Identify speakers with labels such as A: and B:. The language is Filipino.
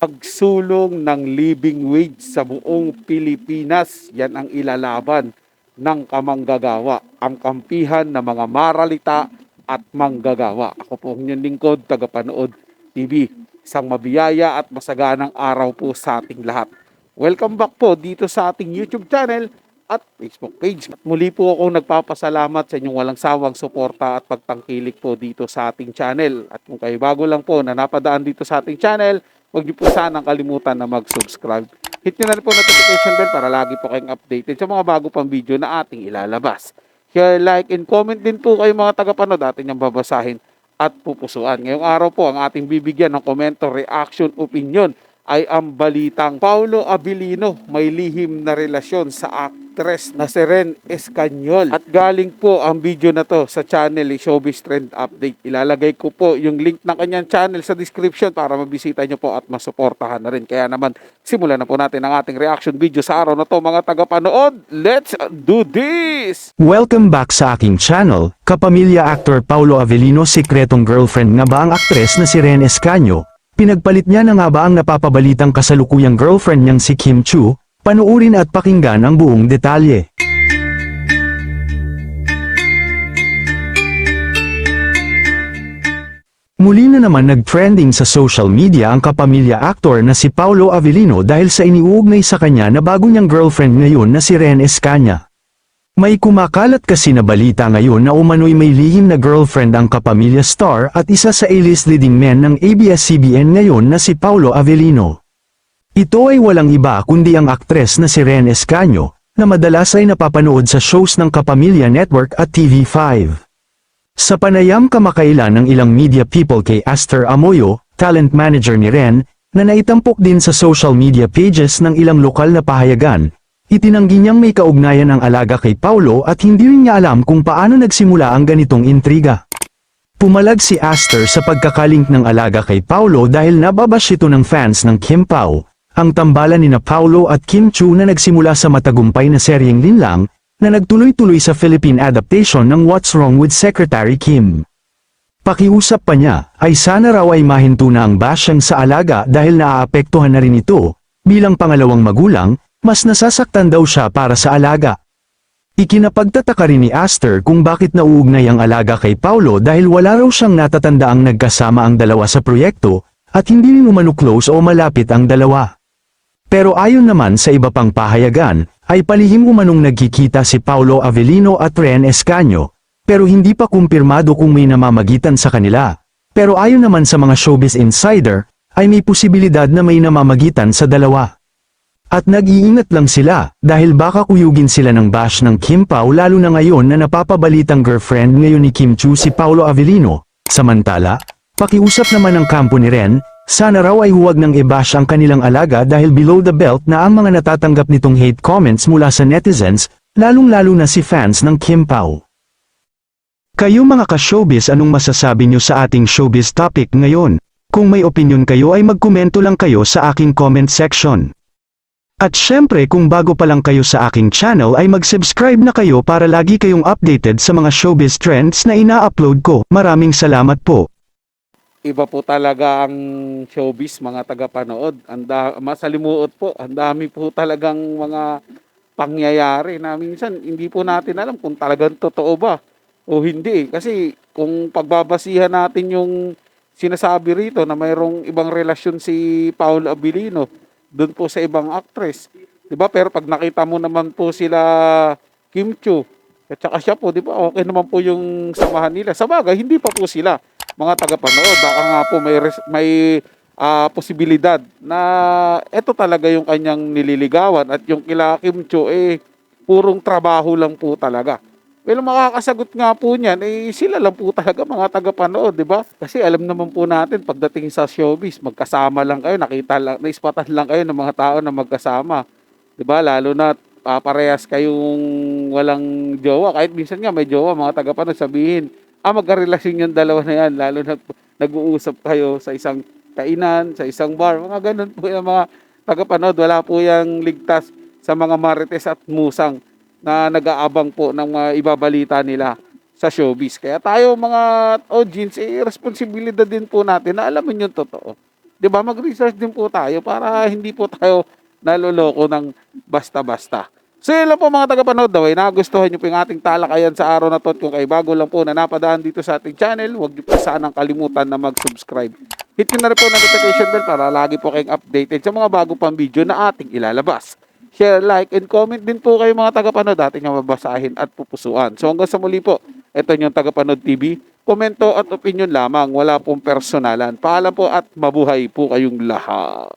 A: Pagsulong ng living wage sa buong Pilipinas, yan ang ilalaban ng kamanggagawa, ang kampihan ng mga maralita at manggagawa. Ako po ang inyong lingkod, tagapanood TV. Isang mabiyaya at masaganang araw po sa ating lahat. Welcome back po dito sa ating YouTube channel at Facebook page. At muli po akong nagpapasalamat sa inyong walang sawang suporta at pagtangkilik po dito sa ating channel. At kung kayo bago lang po na napadaan dito sa ating channel, huwag niyo po sanang kalimutan na mag-subscribe. Hit nyo na rin po notification bell para lagi po kayong updated sa mga bago pang video na ating ilalabas. Share, like, and comment din po kayo mga tagapanood, atin yung babasahin at pupusuan. Ngayong araw po ang ating bibigyan ng komento, reaction, opinion ay ang balitang Paulo Abilino may lihim na relasyon sa actress na si Ren Escanyol. At galing po ang video na to sa channel Showbiz Trend Update. Ilalagay ko po yung link ng kanyang channel sa description para mabisita nyo po at masuportahan na rin. Kaya naman, simulan na po natin ang ating reaction video sa araw na to mga tagapanood. Let's do this!
B: Welcome back sa aking channel, kapamilya actor Paulo Abilino. Sikretong girlfriend nga ba ang aktres na si Ren Escanio? Pinagpalit niya na nga ba ang napapabalitang kasalukuyang girlfriend niyang si Kim Chu? Panuurin at pakinggan ang buong detalye. Muli na naman nag-trending sa social media ang kapamilya actor na si Paulo Abilino dahil sa iniuugnay sa kanya na bago niyang girlfriend ngayon na si Ren Escanya. May kumakalat kasi na balita ngayon na umano'y may lihim na girlfriend ang kapamilya star at isa sa A-list leading men ng ABS-CBN ngayon na si Paulo Abilino. Ito ay walang iba kundi ang aktres na si Ren Escanio, na madalas ay napapanood sa shows ng Kapamilya Network at TV5. Sa panayam kamakailan ng ilang media people kay Aster Amoyo, talent manager ni Ren, na naitampok din sa social media pages ng ilang lokal na pahayagan, itinanggi niyang may kaugnayan ang alaga kay Paulo at hindi rin niya alam kung paano nagsimula ang ganitong intriga. Pumalag si Aster sa pagkakalink ng alaga kay Paulo dahil nababash ito ng fans ng Kim Pao, ang tambalan nina Paulo at Kim Chu na nagsimula sa matagumpay na seryeng Linlang, na nagtuloy-tuloy sa Philippine adaptation ng What's Wrong with Secretary Kim. Pakiusap pa niya, ay sana raw ay mahinto na ang bashing sa alaga dahil naaapektuhan na rin ito, bilang pangalawang magulang, mas nasasaktan daw siya para sa alaga. Ikinapagtataka rin ni Aster kung bakit nauugnay ang alaga kay Paulo dahil wala raw siyang natatandaang nagkasama ang dalawa sa proyekto, at hindi rin umano close o malapit ang dalawa. Pero ayon naman sa iba pang pahayagan, ay palihim umanong nagkikita si Paulo Abilino at Ren Escanio, pero hindi pa kumpirmado kung may namamagitan sa kanila. Pero ayon naman sa mga showbiz insider, ay may posibilidad na may namamagitan sa dalawa. At nag-iingat lang sila, dahil baka kuyugin sila ng bash ng Kim Pao lalo na ngayon na napapabalitang girlfriend ngayon ni Kim Chu si Paulo Abilino. Samantala, pakiusap naman ng kampo ni Ren, sana raw ay huwag nang i-bash ang kanilang alaga dahil below the belt na ang mga natatanggap nitong hate comments mula sa netizens, lalong-lalo na si fans ng Kim Pao. Kayo mga ka-showbiz, anong masasabi nyo sa ating showbiz topic ngayon? Kung may opinion kayo ay magkomento lang kayo sa aking comment section. At syempre kung bago pa lang kayo sa aking channel ay mag-subscribe na kayo para lagi kayong updated sa mga showbiz trends na ina-upload ko. Maraming salamat po.
A: Iba po talaga ang showbiz mga tagapanood. Masalimuot po. Ang dami po talagang mga pangyayari na minsan hindi po natin alam kung talagang totoo ba o hindi. Kasi kung pagbabasihan natin yung sinasabi rito na mayroong ibang relasyon si Paulo Abilino doon po sa ibang actress, 'di ba? Pero pag nakita mo naman po sila Kim Chu at saka siya po, 'di ba? Okay naman po yung samahan nila. Sa bagay, hindi pa po sila mga tagapanood. Baka nga po may posibilidad na ito talaga yung kanyang nililigawan at yung kila Kim Chu purong trabaho lang po talaga. Well, makakasagot nga po niyan, sila lang po talaga mga tagapanood, di ba? Kasi alam naman po natin, pagdating sa showbiz, magkasama lang kayo, nakita lang, naispatan lang kayo ng mga tao na magkasama. Di ba? Lalo na parehas kayong walang jowa. Kahit minsan nga may jowa, mga tagapanood sabihin, magkarelasyon yung dalawa na yan. Lalo na nag-uusap kayo sa isang kainan, sa isang bar. Mga ganun po yung mga tagapanood. Wala po yung ligtas sa mga marites at musang na nag-aabang po ng mga ibabalita nila sa showbiz. Kaya tayo mga audience, responsibilidad din po natin na alamin yung totoo. 'Di ba? Mag-research din po tayo para hindi po tayo naloloko ng basta-basta. So yun lang po mga tagapanood, daw ay nagustuhan nyo po yung ating talakayan sa araw na to. At kung kayo bago lang po na napadaan dito sa ating channel, huwag nyo po sanang kalimutan na mag-subscribe. Hit nyo na rin po ang notification bell para lagi po kayong updated sa mga bago pang video na ating ilalabas. Share, like, and comment din po kayo mga tagapanood. Ating nga mabasahin at pupusuan. So hanggang sa muli po, ito yung Tagapanood TV. Komento at opinion lamang, wala pong personalan. Paalam po at mabuhay po kayong lahat.